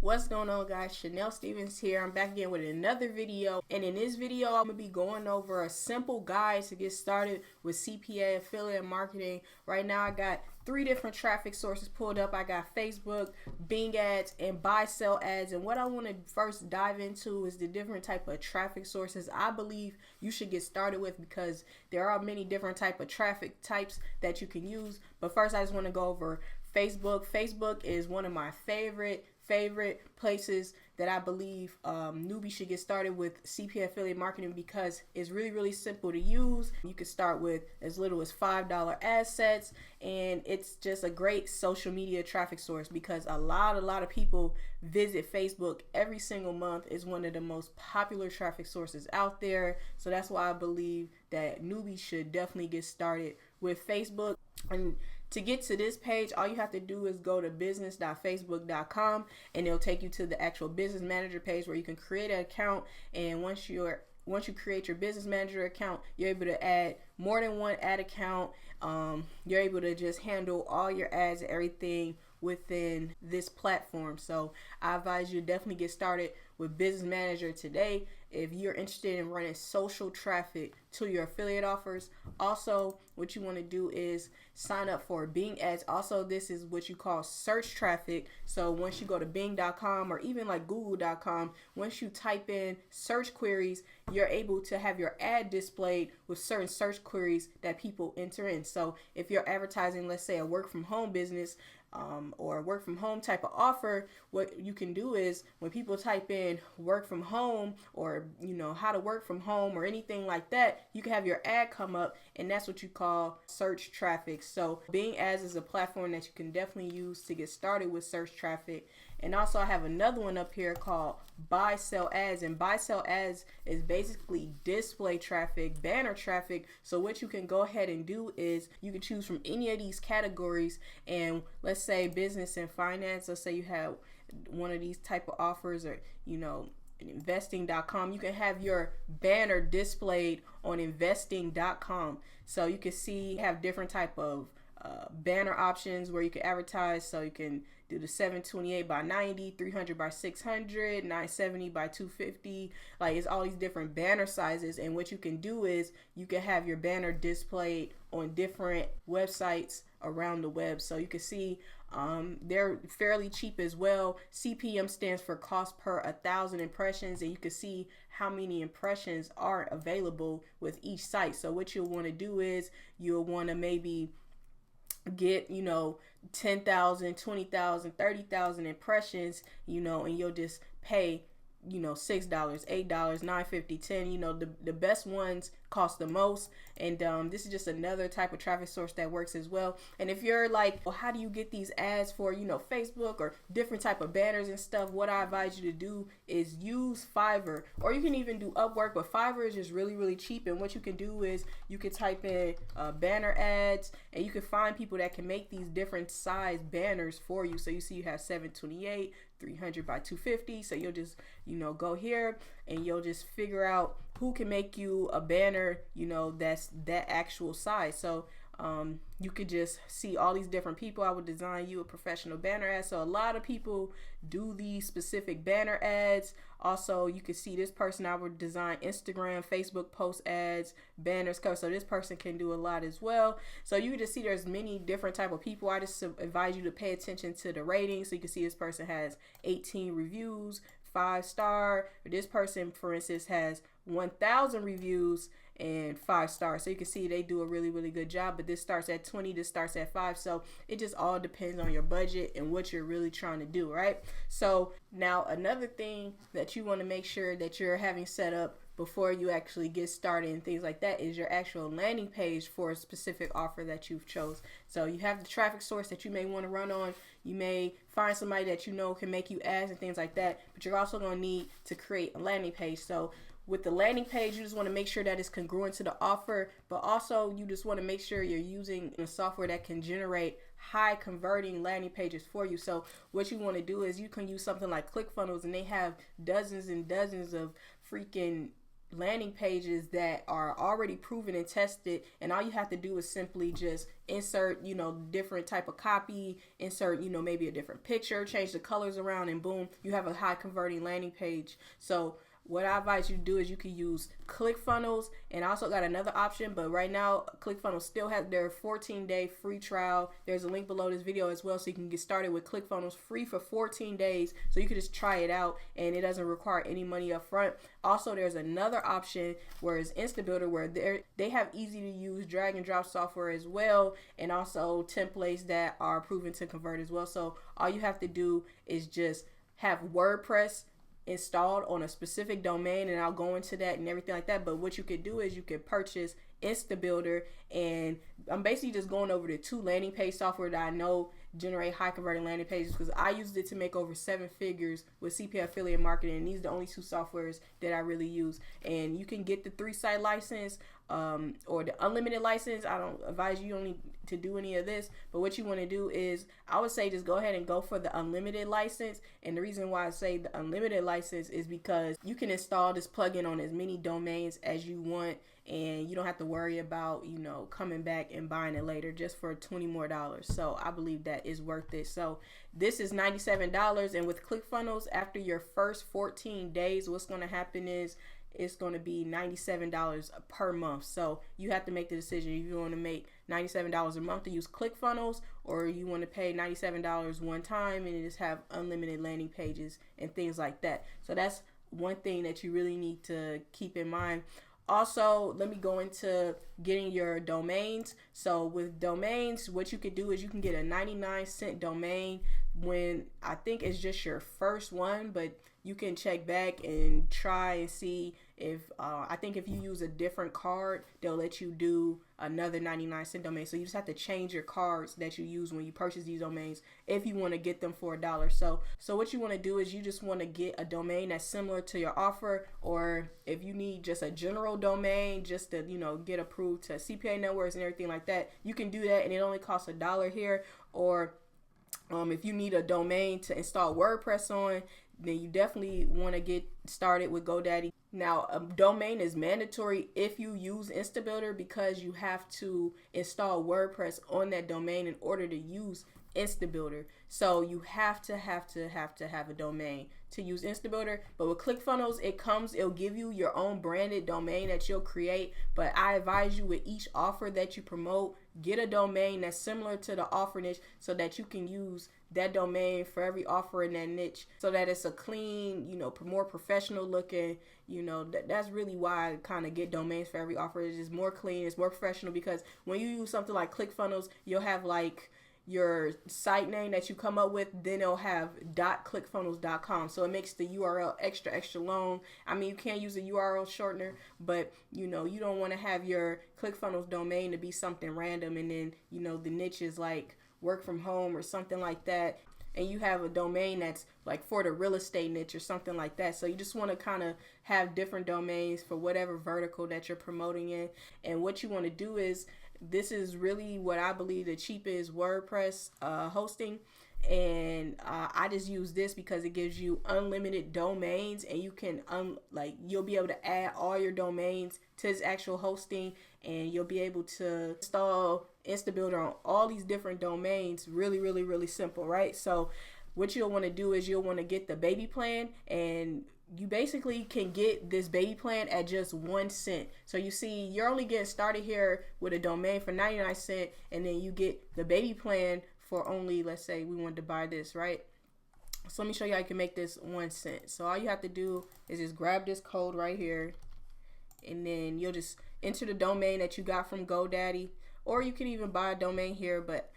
What's going on, guys? Chanel Stevens here. I'm back again with another video, and in this video I'm gonna be going over a simple guide to get started with CPA affiliate marketing. Right now I got 3 different traffic sources pulled up. I got Facebook, Bing ads, and buy sell ads. And what I want to first dive into is the different type of traffic sources I believe you should get started with, because there are many different type of traffic types that you can use. But first I just want to go over Facebook. Facebook is one of my favorite places that I believe newbies should get started with CPA affiliate marketing, because it's really simple to use. You can start with as little as $5 ad sets, and it's just a great social media traffic source because a lot of people visit Facebook every single month. It's one of the most popular traffic sources out there. So that's why I believe that newbies should definitely get started with Facebook. And to get to this page, all you have to do is go to business.facebook.com, and it'll take you to the actual business manager page where you can create an account. And once you create your business manager account, you're able to add more than one ad account. You're able to just handle all your ads and everything within this platform. So I advise you to definitely get started with Business Manager today if you're interested in running social traffic to your affiliate offers. Also, what you want to do is sign up for Bing ads. Also, this is what you call search traffic. So once you go to bing.com or even like google.com, once you type in search queries, you're able to have your ad displayed with certain search queries that people enter in. So if you're advertising, let's say, a work from home business, or a work from home type of offer, what you can do is when people type in work from home, or how to work from home or anything like that, you can have your ad come up, and that's what you call search traffic. So Bing ads is a platform that you can definitely use to get started with search traffic. And also I have another one up here called buy sell ads, and buy sell ads is basically display traffic, banner traffic. So what you can go ahead and do is you can choose from any of these categories, and let's say business and finance, let's say you have one of these type of offers, or investing.com, you can have your banner displayed on investing.com. So you can see have different type of banner options where you can advertise. So you can do the 728 by 90, 300 by 600, 970 by 250. Like, it's all these different banner sizes, and what you can do is you can have your banner displayed on different websites around the web. So you can see they're fairly cheap as well. CPM stands for cost per 1,000 impressions, and you can see how many impressions are available with each site. So what you'll want to do is you'll want to maybe get 10,000, 20,000, 30,000 impressions, and you'll just pay $6, $8, $9.50, $10. The best ones cost the most. And this is just another type of traffic source that works as well. And if you're like, well, how do you get these ads for Facebook or different type of banners and stuff, what I advise you to do is use Fiverr, or you can even do Upwork. But Fiverr is just really cheap, and what you can do is you can type in banner ads, and you can find people that can make these different size banners for you. So you see you have 728, 300 by 250. So you'll just go here and you'll just figure out who can make you a banner that's that actual size. So you could just see all these different people. I would design you a professional banner ad. So a lot of people do these specific banner ads. Also, you can see this person, I would design Instagram, Facebook post ads, banners, cover. So this person can do a lot as well. So you can just see there's many different type of people. I just advise you to pay attention to the ratings. So you can see this person has 18 reviews, 5-star. This person, for instance, has 1,000 reviews and 5 stars. So you can see they do a really good job. But this starts at 20, this starts at 5. So it just all depends on your budget and what you're really trying to do, right? So now another thing that you want to make sure that you're having set up before you actually get started and things like that is your actual landing page for a specific offer that you've chose. So you have the traffic source that you may want to run on. You may find somebody that can make you ads and things like that, but you're also going to need to create a landing page. So with the landing page, you just want to make sure that it's congruent to the offer, but also you just want to make sure you're using a software that can generate high converting landing pages for you. So what you want to do is you can use something like ClickFunnels, and they have dozens and dozens of freaking landing pages that are already proven and tested, and all you have to do is simply just insert, different type of copy, insert, maybe a different picture, change the colors around, and boom, you have a high converting landing page. So what I advise you to do is you can use ClickFunnels, and I also got another option, but right now ClickFunnels still has their 14-day free trial. There's a link below this video as well, so you can get started with ClickFunnels free for 14 days. So you can just try it out, and it doesn't require any money up front. Also, there's another option where it's InstaBuilder, where they have easy to use drag and drop software as well, and also templates that are proven to convert as well. So all you have to do is just have WordPress installed on a specific domain, and I'll go into that and everything like that. But what you could do is you could purchase InstaBuilder, and I'm basically just going over the 2 landing page software that I know generate high converting landing pages, because I used it to make over 7 figures with CPA affiliate marketing, and these are the only 2 softwares that I really use. And you can get the 3-site license or the unlimited license. I don't advise you only to do any of this, but what you want to do is, I would say, just go ahead and go for the unlimited license. And the reason why I say the unlimited license is because you can install this plugin on as many domains as you want, and you don't have to worry about, coming back and buying it later just for $20 more. So I believe that is worth it. So this is $97, and with ClickFunnels, after your first 14 days, what's going to happen is it's going to be $97 per month. So you have to make the decision if you want to make $97 a month to use ClickFunnels, or you want to pay $97 one time and just have unlimited landing pages and things like that. So that's one thing that you really need to keep in mind. Also, let me go into getting your domains. So with domains, what you could do is you can get a 99-cent domain when I think it's just your first one, but you can check back and try and see if I think if you use a different card, they'll let you do another 99-cent domain. So you just have to change your cards that you use when you purchase these domains if you want to get them for $1. So what you want to do is you just want to get a domain that's similar to your offer, or if you need just a general domain just to get approved to CPA networks and everything like that, you can do that, and it only costs $1 here. Or if you need a domain to install WordPress on, then you definitely want to get started with GoDaddy. Now, a domain is mandatory if you use InstaBuilder, because you have to install WordPress on that domain in order to use InstaBuilder. So you have to have a domain to use InstaBuilder. But with ClickFunnels, it'll give you your own branded domain that you'll create. But I advise you, with each offer that you promote, get a domain that's similar to the offer niche, so that you can use that domain for every offer in that niche, so that it's a clean, more professional looking, that's really why I kind of get domains for every offer. It's just more clean, it's more professional, because when you use something like ClickFunnels, you'll have like your site name that you come up with, then it'll have .clickfunnels.com. So it makes the URL extra long. I mean, you can't use a URL shortener, but you don't want to have your ClickFunnels domain to be something random, and then the niche is like work from home or something like that, and you have a domain that's like for the real estate niche or something like that. So you just want to kind of have different domains for whatever vertical that you're promoting in. And what you want to do is, this is really what I believe the cheapest WordPress hosting, and I just use this because it gives you unlimited domains, and you can you'll be able to add all your domains to this actual hosting, and you'll be able to install InstaBuilder on all these different domains really simple, right? So what you'll want to do is you'll want to get the baby plan, and you basically can get this baby plan at just 1 cent. So you see, you're only getting started here with a domain for 99 cents, and then you get the baby plan for only, let's say we wanted to buy this, right? So let me show you how you can make this 1 cent. So all you have to do is just grab this code right here, and then you'll just enter the domain that you got from GoDaddy, or you can even buy a domain here, but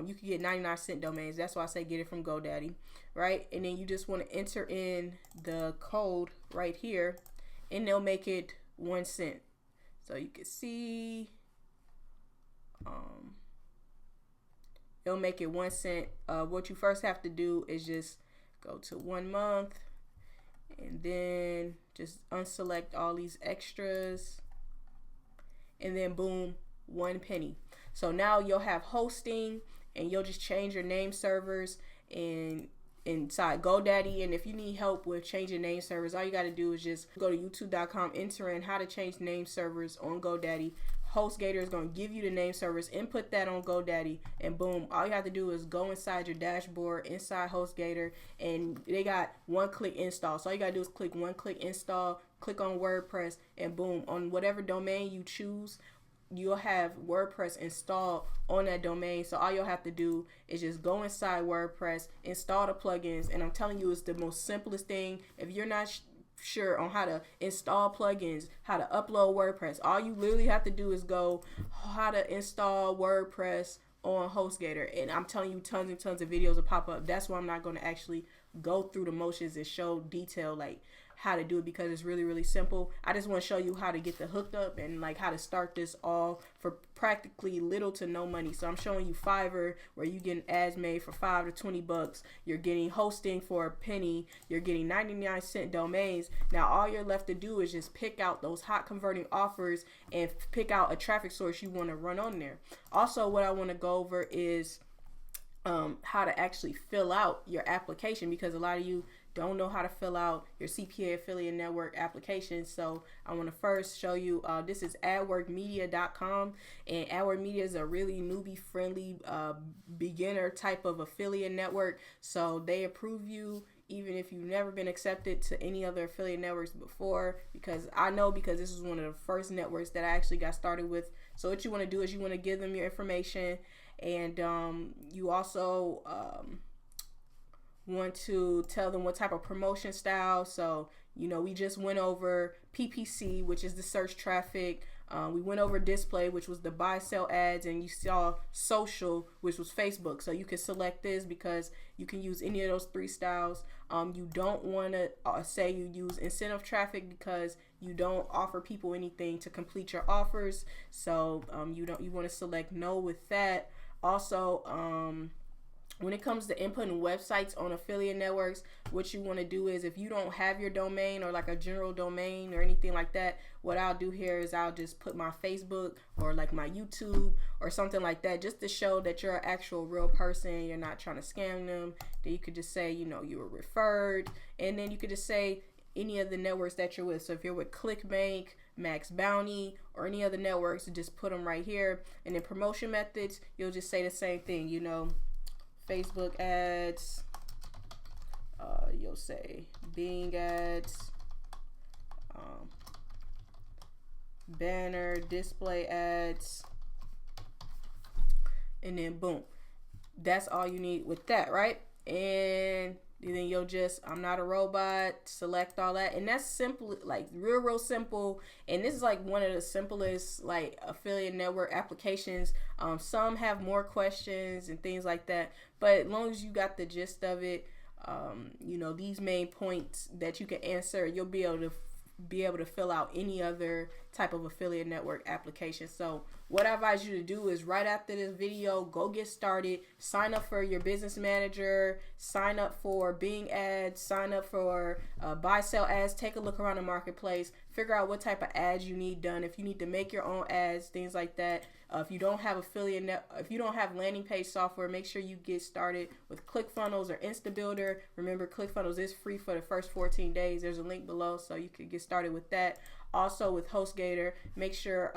you can get 99-cent domains. That's why I say get it from GoDaddy, right? And then you just want to enter in the code right here, and they'll make it 1 cent. So you can see it'll make it 1 cent. What you first have to do is just go to 1 month, and then just unselect all these extras, and then boom, 1 penny. So now you'll have hosting, and you'll just change your name servers, and inside GoDaddy. And if you need help with changing name servers, all you got to do is just go to youtube.com, enter in how to change name servers on GoDaddy. HostGator is going to give you the name servers, input that on GoDaddy, and boom, all you have to do is go inside your dashboard, inside HostGator, and they got one-click install. So all you got to do is click one-click install, click on WordPress, and boom, on whatever domain you choose, you'll have WordPress installed on that domain. So all you'll have to do is just go inside WordPress, install the plugins, and I'm telling you, it's the most simplest thing. If you're not sure on how to install plugins, how to upload WordPress, all you literally have to do is go how to install WordPress on HostGator, and I'm telling you, tons and tons of videos will pop up. That's why I'm not going to actually go through the motions and show detail like how to do it, because it's really simple. I just want to show you how to get the hooked up and like how to start this all for practically little to no money. So I'm showing you Fiverr, where you getting ads made for $5 to 20 bucks. You're getting hosting for a penny. You're getting 99-cent domains. Now all you're left to do is just pick out those hot converting offers and pick out a traffic source you want to run on there. Also, what I want to go over is how to actually fill out your application, because a lot of you don't know how to fill out your CPA affiliate network application. So I want to first show you, this is adworkmedia.com, and AdWork Media is a really newbie friendly beginner type of affiliate network. So they approve you even if you've never been accepted to any other affiliate networks before, because I know, because this is one of the first networks that I actually got started with. So what you want to do is you want to give them your information, and you also want to tell them what type of promotion style. So, you know, we just went over PPC, which is the search traffic. We went over display, which was the buy sell ads, and you saw social, which was Facebook. So you can select this because you can use any of those three styles. You don't want to say you use incentive traffic, because you don't offer people anything to complete your offers. So you want to select no with that. Also, when it comes to inputting websites on affiliate networks, what you want to do is, if you don't have your domain or like a general domain or anything like that, what I'll do here is I'll just put my Facebook or like my YouTube or something like that, just to show that you're an actual real person, you're not trying to scam them. Then you could just say, you know, you were referred, and then you could just say any of the networks that you're with. So if you're with ClickBank, Max Bounty, or any other networks, just put them right here. And then promotion methods, you'll just say the same thing, you know, Facebook ads, you'll say Bing ads, banner, display ads, and then boom. That's all you need with that, right? And then you'll just, I'm not a robot, select all that, and that's simple, like real simple. And this is like one of the simplest like affiliate network applications. Some have more questions and things like that, but as long as you got the gist of it, you know, these main points that you can answer, you'll be able to fill out any other type of affiliate network application. So what I advise you to do is, right after this video, go get started, sign up for your business manager, sign up for Bing ads, sign up for buy sell ads, take a look around the marketplace, figure out what type of ads you need done, if you need to make your own ads, things like that. If you don't have if you don't have landing page software, make sure you get started with ClickFunnels or InstaBuilder. Remember, ClickFunnels is free for the first 14 days. There's a link below, so you could get started with that. Also with HostGator, make sure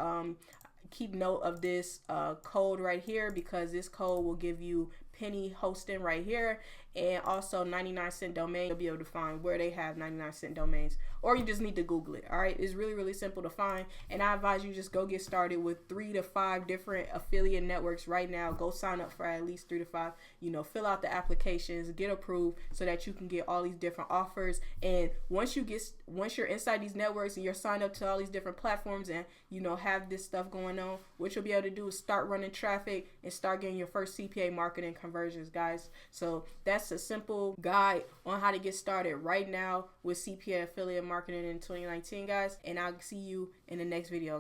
keep note of this code right here, because this code will give you penny hosting right here, and also 99-cent domain. You'll be able to find where they have 99-cent domains, or you just need to Google it. All right, it's really simple to find, and I advise you just go get started with 3 to 5 different affiliate networks right now. Go sign up for at least 3 to 5. You know, fill out the applications, get approved, so that you can get all these different offers. And once you're inside these networks and you're signed up to all these different platforms, and you know, have this stuff going on, what you'll be able to do is start running traffic and start getting your first CPA marketing conversions, guys. So that's a simple guide on how to get started right now with CPA affiliate marketing in 2019, guys. And I'll see you in the next video.